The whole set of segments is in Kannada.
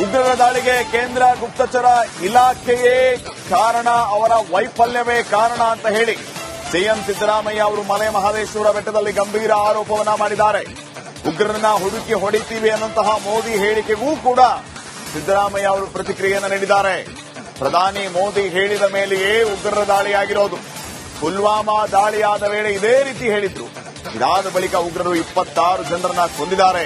ಉಗ್ರರ ದಾಳಿಗೆ ಕೇಂದ್ರ ಗುಪ್ತಚರ ಇಲಾಖೆಯೇ ಕಾರಣ, ಅವರ ವೈಫಲ್ಯವೇ ಕಾರಣ ಅಂತ ಹೇಳಿ ಸಿಎಂ ಸಿದ್ದರಾಮಯ್ಯ ಅವರು ಮಲೆ ಮಹದೇಶ್ವರ ಬೆಟ್ಟದಲ್ಲಿ ಗಂಭೀರ ಆರೋಪವನ್ನ ಮಾಡಿದ್ದಾರೆ. ಉಗ್ರರನ್ನ ಹುಡುಕಿ ಹೊಡಿತೀವಿ ಅನ್ನುವಂತಹ ಮೋದಿ ಹೇಳಿಕೆಗೂ ಕೂಡ ಸಿದ್ದರಾಮಯ್ಯ ಅವರು ಪ್ರತಿಕ್ರಿಯೆಯನ್ನು ನೀಡಿದ್ದಾರೆ. ಪ್ರಧಾನಿ ಮೋದಿ ಹೇಳಿದ ಮೇಲೆಯೇ ಉಗ್ರರ ದಾಳಿಯಾಗಿರೋದು. ಪುಲ್ವಾಮಾ ದಾಳಿಯಾದ ವೇಳೆ ಇದೇ ರೀತಿ ಹೇಳಿದ್ರು. ಇದಾದ ಬಳಿಕ ಉಗ್ರರು 26 ಜನರನ್ನ ಕೊಂದಿದ್ದಾರೆ.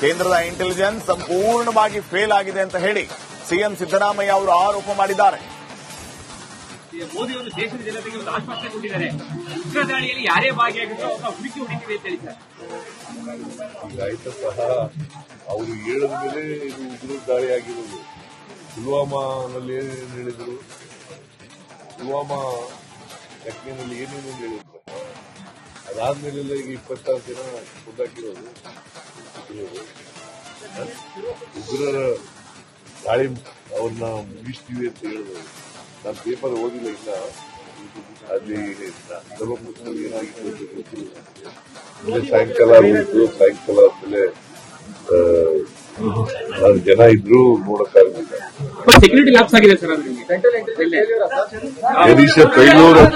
ಕೇಂದ್ರದ ಇಂಟೆಲಿಜೆನ್ಸ್ ಸಂಪೂರ್ಣವಾಗಿ ಫೇಲ್ ಆಗಿದೆ ಅಂತ ಹೇಳಿ ಸಿಎಂ ಸಿದ್ದರಾಮಯ್ಯ ಅವರು ಆರೋಪ ಮಾಡಿದ್ದಾರೆ. ಮೋದಿ ಅವರು ದೇಶದ ಜನತೆಗೆ ಒಂದು ಆಶ್ವಾಸನೆ ಕೊಟ್ಟಿದ್ದಾರೆ. ಉಗ್ರ ದಾಳಿಯಲ್ಲಿ ಯಾರೇ ಭಾಗಿಯಾಗಿದ್ರು ಅವ್ರನ್ನ ಹುಡುಕಿ ಹೊಡಿತೀವಿ ಅಂತ ಹೇಳಿದ್ದಾರೆ. ಆಯ್ತು ಸಹ ಅವರು ಹೇಳಿದ ಮೇಲೆ ಇದು ಉಗ್ರ ದಾಳಿ ಆಗಿರೋದು. ಪುಲ್ವಾಮಾನಲ್ಲಿ ಏನೇನು ಹೇಳಿದ್ರು, ಪುಲ್ವಾಮಾ ಘಟನೆಯಲ್ಲಿ ಏನೇನು ಹೇಳಿದ್ರು, ಅದಾದ್ಮೇಲೆಲ್ಲ ಈಗ 26 ಜನ ಕೊಂದಾಕಿರೋದು. ಉಗ್ರರ ದಾಳಿ ಅವ್ರನ್ನ ಮುಗಿಸ್ತೀವಿ ಅಂತ ಹೇಳಿದ್ರು. ನಾನು ಪೇಪರ್ ಓದಿಲ್ಲ, ಇಲ್ಲ ಅಲ್ಲಿ ಧರ್ಮಪುರದಲ್ಲಿ ಏನಾಗಿತ್ತು ಗೊತ್ತಿಲ್ಲ. ಸಾಯಂಕಾಲ ಹೋಗಿದ್ದು, ಸಾಯಂಕಾಲ ಆದ್ಮೇಲೆ ಜನ ಇದ್ರು ನೋಡಕ್ಕಾಗಲಿಲ್ಲ. ಸೆಕ್ಯೂರಿಟಿ ಲ್ಯಾಪ್ಸ್ ಆಗಿದೆ sir. Failure of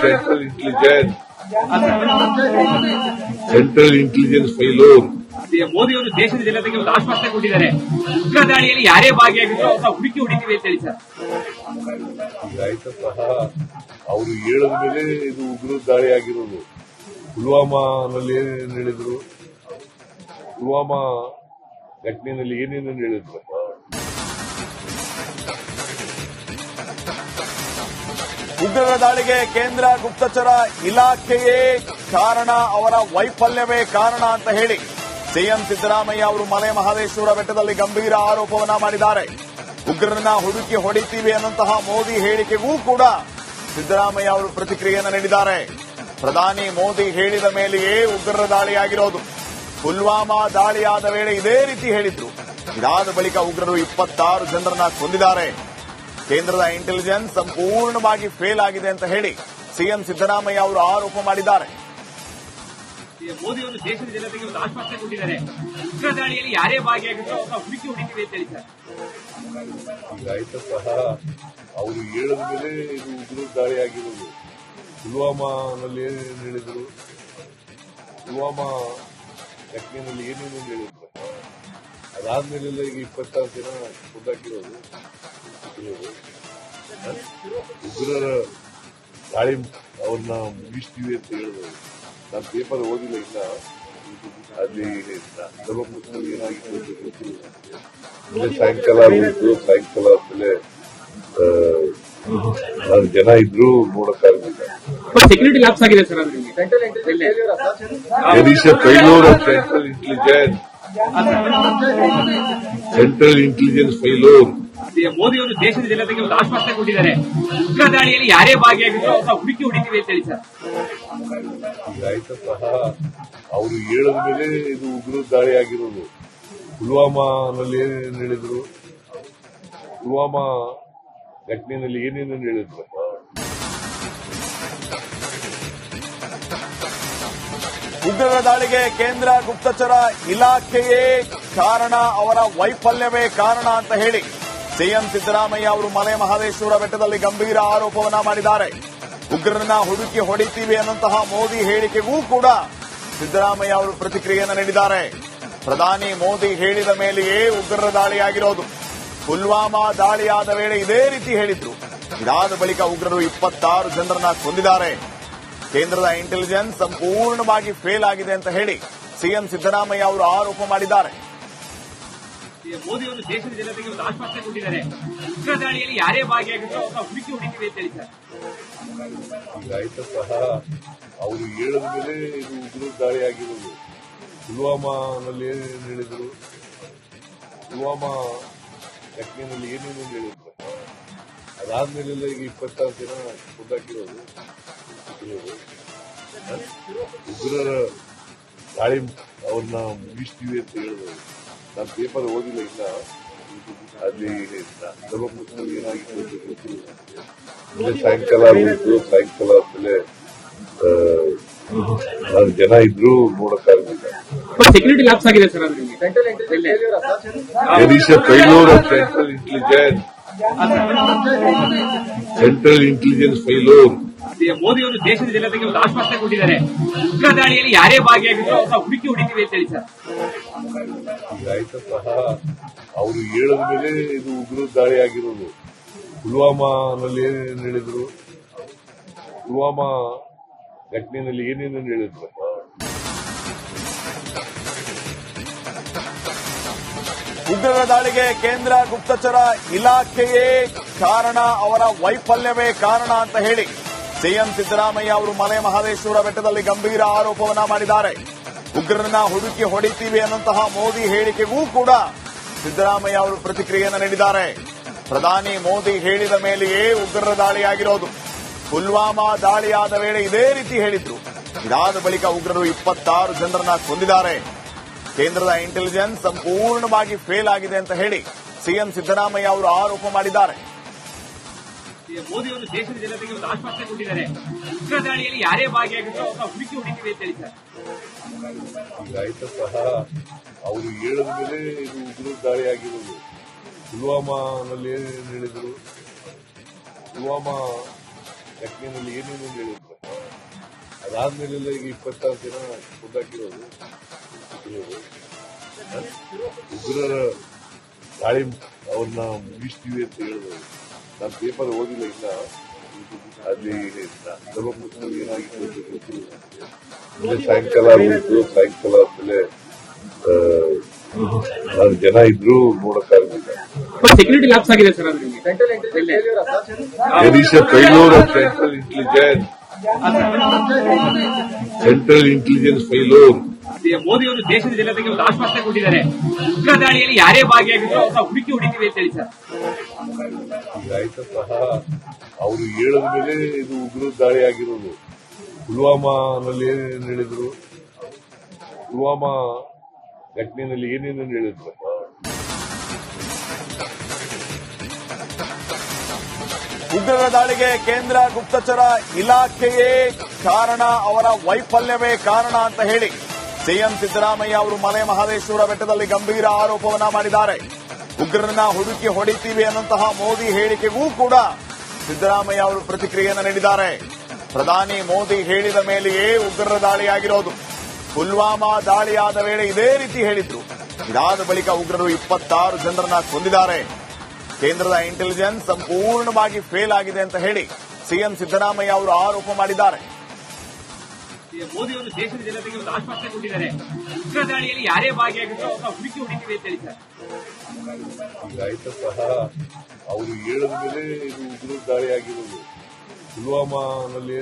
central intelligence failure. Modi ಅವರು ದೇಶದ ಜನತೆಗೆ ಒಂದು ಆಶ್ವಾಸನೆ ಕೊಟ್ಟಿದ್ದಾರೆ. ಉಗ್ರ ದಾಳಿಯಲ್ಲಿ ಯಾರೇ ಭಾಗಿಯಾಗಿದ್ರು ಅವ್ರನ್ನ ಹುಡುಕಿ ಹೊಡಿತೀವಿ ಅಂತ ಹೇಳಿ ಸರ್. ಆಯ್ತು ಸಹ ಅವರು ಹೇಳಿದ ಮೇಲೆ ಇದು ಉಗ್ರ ದಾಳಿ ಆಗಿರೋದು. ಪುಲ್ವಾಮಾನಲ್ಲಿ ಏನೇನು ಹೇಳಿದ್ರು, ಪುಲ್ವಾಮಾ ಘಟನೆಯಲ್ಲಿ ಏನೇನು ಹೇಳಿದ್ರು. ಉಗ್ರರ ದಾಳಿಗೆ ಕೇಂದ್ರ ಗುಪ್ತಚರ ಇಲಾಖೆಯೇ ಕಾರಣ, ಅವರ ವೈಫಲ್ಯವೇ ಕಾರಣ ಅಂತ ಹೇಳಿ ಸಿಎಂ ಸಿದ್ದರಾಮಯ್ಯ ಅವರು ಮಲೆ ಮಹದೇಶ್ವರ ಬೆಟ್ಟದಲ್ಲಿ ಗಂಭೀರ ಆರೋಪವನ್ನ ಮಾಡಿದ್ದಾರೆ. ಉಗ್ರರನ್ನ ಹುಡುಕಿ ಹೊಡಿತೀವಿ ಅನ್ನುವಂತಹ ಮೋದಿ ಹೇಳಿಕೆಗೂ ಕೂಡ ಸಿದ್ದರಾಮಯ್ಯ ಅವರು ಪ್ರತಿಕ್ರಿಯೆಯನ್ನು ನೀಡಿದ್ದಾರೆ. ಪ್ರಧಾನಿ ಮೋದಿ ಹೇಳಿದ ಮೇಲೆಯೇ ಉಗ್ರರ ದಾಳಿಯಾಗಿರೋದು. ಪುಲ್ವಾಮಾ ದಾಳಿಯಾದ ವೇಳೆ ಇದೇ ರೀತಿ ಹೇಳಿದ್ರು. ಇದಾದ ಬಳಿಕ ಉಗ್ರರು 26 ಜನರನ್ನ ಕೊಂದಿದ್ದಾರೆ. ಕೇಂದ್ರದ ಇಂಟೆಲಿಜೆನ್ಸ್ ಸಂಪೂರ್ಣವಾಗಿ ಫೇಲ್ ಆಗಿದೆ ಅಂತ ಹೇಳಿ ಸಿಎಂ ಸಿದ್ದರಾಮಯ್ಯ ಅವರು ಆರೋಪ ಮಾಡಿದ್ದಾರೆ. ಮೋದಿ ಅವರು ದೇಶದ ಜನತೆಗೆ ಒಂದು ಆಶ್ವಾಸನೆ ಕೊಟ್ಟಿದ್ದಾರೆ. ಉಗ್ರ ದಾಳಿಯಲ್ಲಿ ಯಾರೇ ಭಾಗಿಯಾಗಿದ್ರು ಅವ್ರನ್ನ ಹುಡುಕಿ ಹೊಡಿತೀವಿ ಅಂತ ಹೇಳಿದ್ದಾರೆ. ಆಯ್ತು ಸಹ ಅವರು ಹೇಳಿದ ಮೇಲೆ ಇದು ಉಗ್ರ ದಾಳಿ ಆಗಿರೋದು. ಪುಲ್ವಾಮಾನಲ್ಲಿ ಏನೇನು ಹೇಳಿದ್ರು, ಪುಲ್ವಾಮಾ ಘಟನೆಯಲ್ಲಿ ಏನೇನು ಹೇಳಿದ್ರು, ಅದಾದ್ಮೇಲೆಲ್ಲ ಈಗ 26 ಜನ ಕೊಂದಾಕಿರೋದು. ಉಗ್ರರ ದಾಳಿ ಅವ್ರನ್ನ ಮುಗಿಸ್ತೀವಿ ಅಂತ ಹೇಳಿದ್ರು. ನಾನು ಪೇಪರ್ ಓದಿಲ್ಲ, ಇಲ್ಲ ಅಲ್ಲಿ ಧರ್ಮಪುರದಲ್ಲಿ ಏನಾಗಿತ್ತು ಗೊತ್ತಿಲ್ಲ. ಸಾಯಂಕಾಲ ಹೋಗಿದ್ದು, ಸಾಯಂಕಾಲ ಆದ್ಮೇಲೆ ಜನ ಇದ್ರು ನೋಡಕ್ಕಾಗಲಿಲ್ಲ. ಸೆಕ್ಯೂರಿಟಿ ಲ್ಯಾಪ್ಸ್ ಆಗಿದೆ sir. Failure of central intelligence failure. Modi ಅವರು ದೇಶದ ಜನತೆಗೆ ಒಂದು ಆಶ್ವಾಸನೆ ಕೊಟ್ಟಿದ್ದಾರೆ. ಉಗ್ರ ದಾಳಿಯಲ್ಲಿ ಯಾರೇ ಭಾಗಿಯಾಗಿದ್ರು ಅವ್ರನ್ನ ಹುಡುಕಿ ಹೊಡಿತೀವಿ ಅಂತ ಹೇಳಿ ಸರ್. ಆಯ್ತು ಸಹ ಅವರು ಹೇಳಿದ ಮೇಲೆ ಇದು ಉಗ್ರ ದಾಳಿ ಆಗಿರೋದು. ಪುಲ್ವಾಮಾನಲ್ಲಿ ಏನೇನು ಹೇಳಿದ್ರು, ಪುಲ್ವಾಮಾ ಘಟನೆಯಲ್ಲಿ ಏನೇನು ಹೇಳಿದ್ರು. ಉಗ್ರರ ದಾಳಿಗೆ ಕೇಂದ್ರ ಗುಪ್ತಚರ ಇಲಾಖೆಯೇ ಕಾರಣ, ಅವರ ವೈಫಲ್ಯವೇ ಕಾರಣ ಅಂತ ಹೇಳಿ ಸಿಎಂ ಸಿದ್ದರಾಮಯ್ಯ ಅವರು ಮಲೆ ಮಹದೇಶ್ವರ ಬೆಟ್ಟದಲ್ಲಿ ಗಂಭೀರ ಆರೋಪವನ್ನ ಮಾಡಿದ್ದಾರೆ. ಉಗ್ರರನ್ನ ಹುಡುಕಿ ಹೊಡಿತೀವಿ ಅನ್ನುವಂತಹ ಮೋದಿ ಹೇಳಿಕೆಗೂ ಕೂಡ ಸಿದ್ದರಾಮಯ್ಯ ಅವರು ಪ್ರತಿಕ್ರಿಯೆಯನ್ನು ನೀಡಿದ್ದಾರೆ. ಪ್ರಧಾನಿ ಮೋದಿ ಹೇಳಿದ ಮೇಲೆಯೇ ಉಗ್ರರ ದಾಳಿಯಾಗಿರೋದು. ಪುಲ್ವಾಮಾ ದಾಳಿಯಾದ ವೇಳೆ ಇದೇ ರೀತಿ ಹೇಳಿದ್ರು. ಇದಾದ ಬಳಿಕ ಉಗ್ರರು 26 ಜನರನ್ನ ಕೊಂದಿದ್ದಾರೆ. ಕೇಂದ್ರದ ಇಂಟೆಲಿಜೆನ್ಸ್ ಸಂಪೂರ್ಣವಾಗಿ ಫೇಲ್ ಆಗಿದೆ ಅಂತ ಹೇಳಿ ಸಿಎಂ ಸಿದ್ದರಾಮಯ್ಯ ಅವರು ಆರೋಪ ಮಾಡಿದ್ದಾರೆ. ಮೋದಿ ಅವರು ದೇಶದ ಜನತೆಗೆ ಒಂದು ಆಶ್ವಾಸನೆ ಕೊಟ್ಟಿದ್ದಾರೆ. ಉಗ್ರ ದಾಳಿಯಲ್ಲಿ ಯಾರೇ ಭಾಗಿಯಾಗಿದ್ರು ಅವ್ರನ್ನ ಹುಡುಕಿ ಹೊಡಿತೀವಿ ಅಂತ ಹೇಳಿದ್ದಾರೆ. ಆಯ್ತು ಸಹ ಅವರು ಹೇಳಿದ ಮೇಲೆ ಇದು ಉಗ್ರ ದಾಳಿ ಆಗಿರೋದು. ಪುಲ್ವಾಮಾನಲ್ಲಿ ಏನೇನು ಹೇಳಿದ್ರು, ಪುಲ್ವಾಮಾ ಘಟನೆಯಲ್ಲಿ ಏನೇನು ಹೇಳಿದ್ರು, ಅದಾದ್ಮೇಲೆಲ್ಲ ಈಗ 26 ಜನ ಕೊಂದಾಕಿರೋದು. ಉಗ್ರರ ದಾಳಿ ಅವ್ರನ್ನ ಮುಗಿಸ್ತೀವಿ ಅಂತ ಹೇಳಿದ್ರು. ನಾನು ಪೇಪರ್ ಓದಿಲ್ಲ, ಇಲ್ಲ ಅಲ್ಲಿ ಧರ್ಮಪುರದಲ್ಲಿ ಏನಾಗಿತ್ತು ಗೊತ್ತಿಲ್ಲ. ಸಾಯಂಕಾಲ ಹೋಗಿದ್ದು, ಸಾಯಂಕಾಲ ಆದ್ಮೇಲೆ ನಾನು ಜನ ಇದ್ರು ನೋಡಕ್ಕಾಗಲಿಲ್ಲ. ಸೆಕ್ಯೂರಿಟಿ ಲ್ಯಾಪ್ಸ್ ಆಗಿದೆ ಸರ್ ಅದು ನಿಮಗೆ There is a failure of central intelligence. Central intelligence failure. Modi ಅವರು ದೇಶದ ಜನತೆಗೆ ಒಂದು ಆಶ್ವಾಸನೆ ಕೊಟ್ಟಿದ್ದಾರೆ. ಉಗ್ರ ದಾಳಿಯಲ್ಲಿ ಯಾರೇ ಭಾಗಿಯಾಗಿದ್ರು ಅವ್ರನ್ನ ಹುಡುಕಿ ಹೊಡಿತೀವಿ ಅಂತ ಹೇಳಿ ಸರ್. ಈಗ ಆಯ್ತಾ ಸಹ ಅವರು ಹೇಳಿದ ಮೇಲೆ ಇದು ಉಗ್ರ ದಾಳಿ ಆಗಿರೋದು. ಪುಲ್ವಾಮಾನಲ್ಲಿ ಏನೇನು ಹೇಳಿದ್ರು, ಪುಲ್ವಾಮಾ ಘಟನೆಯಲ್ಲಿ ಏನೇನು ಹೇಳಿದ್ರಪ್ಪ. ಉಗ್ರರ ದಾಳಿಗೆ ಕೇಂದ್ರ ಗುಪ್ತಚರ ಇಲಾಖೆಯೇ ಕಾರಣ, ಅವರ ವೈಫಲ್ಯವೇ ಕಾರಣ ಅಂತ ಹೇಳಿ ಸಿಎಂ ಸಿದ್ದರಾಮಯ್ಯ ಅವರು ಮಲೆ ಮಹದೇಶ್ವರ ಬೆಟ್ಟದಲ್ಲಿ ಗಂಭೀರ ಆರೋಪವನ್ನ ಮಾಡಿದ್ದಾರೆ. ಉಗ್ರರನ್ನ ಹುಡುಕಿ ಹೊಡಿತೀವಿ ಅನ್ನುವಂತಹ ಮೋದಿ ಹೇಳಿಕೆಗೂ ಕೂಡ ಸಿದ್ದರಾಮಯ್ಯ ಅವರು ಪ್ರತಿಕ್ರಿಯೆಯನ್ನು ನೀಡಿದ್ದಾರೆ. ಪ್ರಧಾನಿ ಮೋದಿ ಹೇಳಿದ ಮೇಲೆಯೇ ಉಗ್ರರ ದಾಳಿಯಾಗಿರೋದು. ಪುಲ್ವಾಮಾ ದಾಳಿಯಾದ ವೇಳೆ ಇದೇ ರೀತಿ ಹೇಳಿದ್ರು. ಇದಾದ ಬಳಿಕ ಉಗ್ರರು 26 ಜನರನ್ನ ಕೊಂದಿದ್ದಾರೆ. ಕೇಂದ್ರದ ಇಂಟೆಲಿಜೆನ್ಸ್ ಸಂಪೂರ್ಣವಾಗಿ ಫೇಲ್ ಆಗಿದೆ ಅಂತ ಹೇಳಿ ಸಿಎಂ ಸಿದ್ದರಾಮಯ್ಯ ಅವರು ಆರೋಪ ಮಾಡಿದ್ದಾರೆ. ಮೋದಿ ಅವರು ದೇಶದ ಜನತೆಗೆ ಒಂದು ಆಶ್ವಾಸನೆ ಕೊಟ್ಟಿದ್ದಾರೆ. ಉಗ್ರ ದಾಳಿಯಲ್ಲಿ ಯಾರೇ ಭಾಗಿಯಾಗಿದ್ರು ಅವ್ರನ್ನ ಹುಡುಕಿ ಹೊಡಿತೀವಿ ಅಂತ ಹೇಳಿ ಸರ್. ಈಗ ಆಯ್ತಾ ಸಹ ಅವರು ಹೇಳಿದ ಮೇಲೆ ಇದು ಉಗ್ರ ದಾಳಿ ಆಗಿರೋದು. ಪುಲ್ವಾಮಾನಲ್ಲಿ ಏನೇನು ಹೇಳಿದ್ರು, ಪುಲ್ವಾಮಾ ಘಟನೆಯಲ್ಲಿ ಏನೇನು ಹೇಳಿದ್ರಪ್ಪ. ಅದಾದ್ಮೇಲೆಲ್ಲ ಈಗ 26 ಜನ ಕೊಂದಾಕಿರೋದು. ಉಗ್ರರ ದಾಳಿ ಅವ್ರನ್ನ ಮುಗಿಸ್ತೀವಿ ಅಂತ ಹೇಳಿದ್ರು. ನಾನು ಪೇಪರ್ ಓದಿಲ್ಲ ಇನ್ನ. ಅಲ್ಲಿ ಧರ್ಮಪುರದಲ್ಲಿ ಏನಾಗಿತ್ತು ಗೊತ್ತಿಲ್ಲ. ಸಾಯಂಕಾಲ ಹೋಗಿದ್ದು, ಸಾಯಂಕಾಲ ಆದ್ಮೇಲೆ ನಾನು ಜನ ಇದ್ರು ನೋಡಕ್ಕಾಗಲಿಲ್ಲ. ಸೆಕ್ಯೂರಿಟಿ ಲ್ಯಾಪ್ಸ್ ಆಗಿದೆ ಸರ್ ಅದು ನಿಮಗೆ There is a failure of central intelligence. Central intelligence failure. Modi ಅವರು ದೇಶದ ಜನತೆಗೆ ಒಂದು ಆಶ್ವಾಸನೆ ಕೊಟ್ಟಿದ್ದಾರೆ. ಉಗ್ರ ದಾಳಿಯಲ್ಲಿ ಯಾರೇ ಭಾಗಿಯಾಗಿದ್ರು ಅವ್ರನ್ನ ಹುಡುಕಿ ಹೊಡಿತೀವಿ ಅಂತ ಹೇಳಿ ಸರ್. ಈಗ ಆಯ್ತಾ ಸಹ ಅವರು ಹೇಳಿದ ಮೇಲೆ ಇದು ಉಗ್ರ ದಾಳಿ ಆಗಿರೋದು. ಪುಲ್ವಾಮಾನಲ್ಲಿ ಏನೇನು ಹೇಳಿದ್ರು, ಪುಲ್ವಾಮಾ ಘಟನೆಯಲ್ಲಿ ಏನೇನು ಹೇಳಿದ್ರಪ್ಪ. ಉಗ್ರರ ದಾಳಿಗೆ ಕೇಂದ್ರ ಗುಪ್ತಚರ ಇಲಾಖೆಯೇ ಕಾರಣ, ಅವರ ವೈಫಲ್ಯವೇ ಕಾರಣ ಅಂತ ಹೇಳಿ ಸಿಎಂ ಸಿದ್ದರಾಮಯ್ಯ ಅವರು ಮಲೆ ಮಹದೇಶ್ವರ ಬೆಟ್ಟದಲ್ಲಿ ಗಂಭೀರ ಆರೋಪವನ್ನ ಮಾಡಿದ್ದಾರೆ. ಉಗ್ರರನ್ನ ಹುಡುಕಿ ಹೊಡಿತೀವಿ ಅನ್ನುವಂತಹ ಮೋದಿ ಹೇಳಿಕೆಗೂ ಕೂಡ ಸಿದ್ದರಾಮಯ್ಯ ಅವರು ಪ್ರತಿಕ್ರಿಯೆಯನ್ನು ನೀಡಿದ್ದಾರೆ. ಪ್ರಧಾನಿ ಮೋದಿ ಹೇಳಿದ ಮೇಲೆಯೇ ಉಗ್ರರ ದಾಳಿಯಾಗಿರೋದು. ಪುಲ್ವಾಮಾ ದಾಳಿಯಾದ ವೇಳೆ ಇದೇ ರೀತಿ ಹೇಳಿದ್ರು. ಇದಾದ ಬಳಿಕ ಉಗ್ರರು 26 ಜನರನ್ನ ಕೊಂದಿದ್ದಾರೆ. ಕೇಂದ್ರದ ಇಂಟೆಲಿಜೆನ್ಸ್ ಸಂಪೂರ್ಣವಾಗಿ ಫೇಲ್ ಆಗಿದೆ ಅಂತ ಹೇಳಿ ಸಿಎಂ ಸಿದ್ದರಾಮಯ್ಯ ಅವರು ಆರೋಪ ಮಾಡಿದ್ದಾರೆ. ಮೋದಿ ಅವರು ದೇಶದ ಜನತೆಗೆ ಒಂದು ಆಶ್ವಾಸನೆ ಕೊಟ್ಟಿದ್ದಾರೆ. ಉಗ್ರ ದಾಳಿಯಲ್ಲಿ ಯಾರೇ ಭಾಗಿಯಾಗಿದ್ರು ಅವ್ರನ್ನ ಹುಡುಕಿ ಹೊಡಿತೀವಿ ಅಂತ ಹೇಳಿ ಸರ್. ಈಗ ಆಯ್ತಾ ಸಹ ಅವರು ಹೇಳಿದ ಮೇಲೆ ಇದು ಉಗ್ರ ದಾಳಿ ಆಗಿರೋದು. ಪುಲ್ವಾಮಾನಲ್ಲಿ